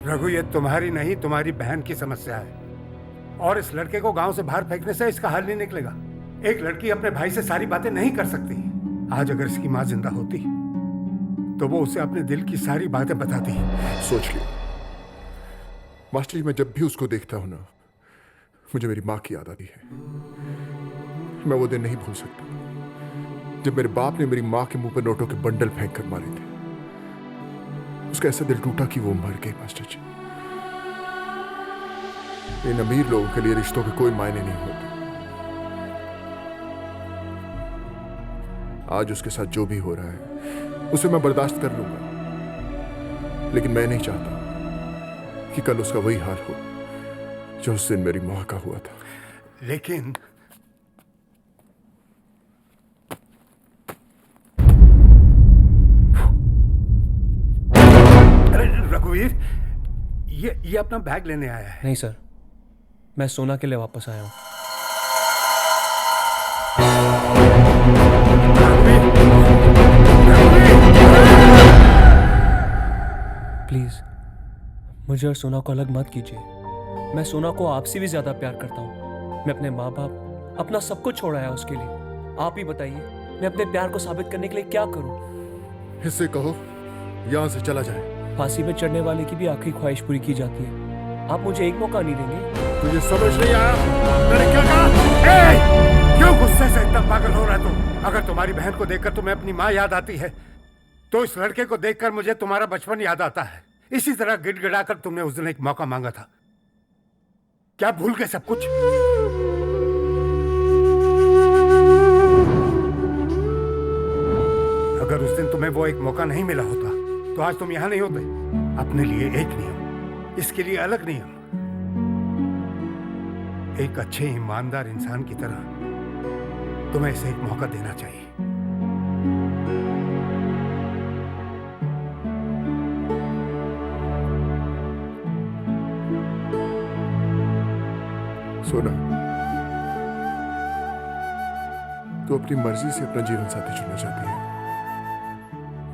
रघु, ये तुम्हारी नहीं, तुम्हारी बहन की समस्या है। और इस लड़के को गांव से बाहर फेंकने से इसका हल नहीं निकलेगा। एक लड़की अपने भाई से सारी बातें नहीं कर सकती। आज अगर इसकी माँ जिंदा होती तो वो उसे अपने दिल की सारी बातें बताती। सोच लिया मास्टर जी, मैं जब भी उसको देखता हूं ना, मुझे मेरी माँ की याद आती है। मैं वो दिन नहीं भूल सकता जब मेरे बाप ने मेरी माँ के मुंह पर नोटों के बंडल फेंक कर मारे थे। उसका ऐसा दिल टूटा कि वो मर गई मास्टर जी। इन अमीर लोगों के लिए रिश्तों के कोई मायने नहीं होते। आज उसके साथ जो भी हो रहा है उसे मैं बर्दाश्त कर लूंगा, लेकिन मैं नहीं चाहता कि कल उसका वही हाल हो जो उस दिन मेरी मां का हुआ था। लेकिन अरे रघुवीर, ये अपना बैग लेने आया है। नहीं सर, मैं सोना के लिए वापस आया हूं। प्लीज मुझे और सोना को अलग मत कीजिए। मैं सोना को आपसे भी ज्यादा प्यार करता हूं। मैं अपने माँ बाप, अपना सब कुछ छोड़ाया उसके लिए। आप ही बताइए, मैं अपने प्यार को साबित करने के लिए क्या करूं? इससे कहो यहां से चला जाए। फांसी पे चढ़ने वाले की भी आखिरी ख्वाहिश पूरी की जाती है। आप मुझे एक मौका नहीं देंगे? तुझे समझ नहीं आया मैंने क्या कहा? क्यों गुस्से से इतना पागल हो रहा है तुम? अगर तुम्हारी बहन को देखकर तुम्हें अपनी माँ याद आती है तो इस लड़के को देखकर मुझे तुम्हारा बचपन याद आता है। इसी तरह गिड़गिड़ाकर तुमने उस दिन एक मौका मांगा था। क्या भूल गए सब कुछ? अगर उस दिन तुम्हें वो एक मौका नहीं मिला होता तो आज तुम यहां नहीं होते। अपने लिए एक नियम, इसके लिए अलग नियम। एक अच्छे ईमानदार इंसान की तरह तुम्हें इसे एक मौका देना चाहिए। सोना, तू अपनी मर्जी से अपना जीवन साथी चुनना चाहती है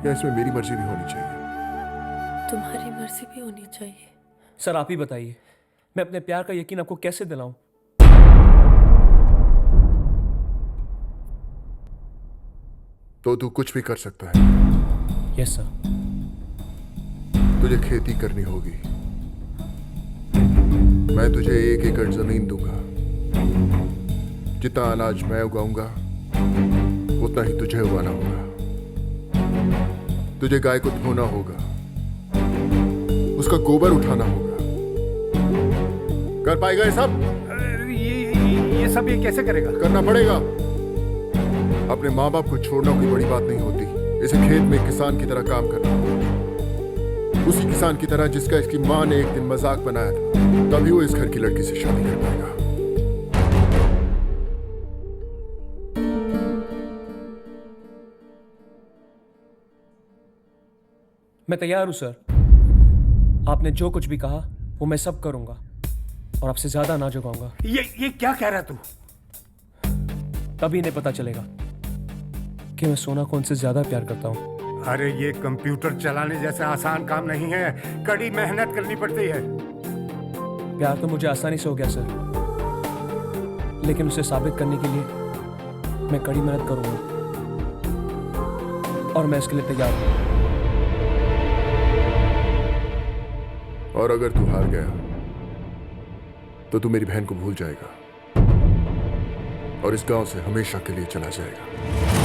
या इसमें मेरी मर्जी भी होनी चाहिए? तुम्हारी मर्जी भी होनी चाहिए। सर आप ही बताइए, मैं अपने प्यार का यकीन आपको कैसे दिलाऊं? तो तू कुछ भी कर सकता है। Yes sir. तुझे खेती करनी होगी। मैं तुझे 1 एकड़ जमीन दूंगा। जितना अनाज मैं उगाऊंगा उतना ही तुझे उगाना होगा। तुझे गाय को धोना होगा, उसका गोबर उठाना होगा। कर पाएगा ये सब? ये सब ये कैसे करेगा? करना पड़ेगा। अपने माँ बाप को छोड़ना कोई बड़ी बात नहीं होती। इसे खेत में किसान की तरह काम करना होगा, उसी किसान की तरह जिसका इसकी माँ ने एक दिन मजाक बनाया था। तभी वो इस घर की लड़की से शादी कर पाएगा। मैं तैयार हूं सर। आपने जो कुछ भी कहा वो मैं सब करूंगा और आपसे ज्यादा ना झुकाऊंगा। ये क्या कह रहा तू? तभी इन्हें पता चलेगा कि मैं सोना को उनसे ज्यादा प्यार करता हूं। अरे ये कंप्यूटर चलाने जैसा आसान काम नहीं है, कड़ी मेहनत करनी पड़ती है। प्यार तो मुझे आसानी से हो गया सर, लेकिन उसे साबित करने के लिए मैं कड़ी मेहनत करूंगा और मैं इसके लिए तैयार हूं। और अगर तू हार गया तो तू मेरी बहन को भूल जाएगा और इस गांव से हमेशा के लिए चला जाएगा।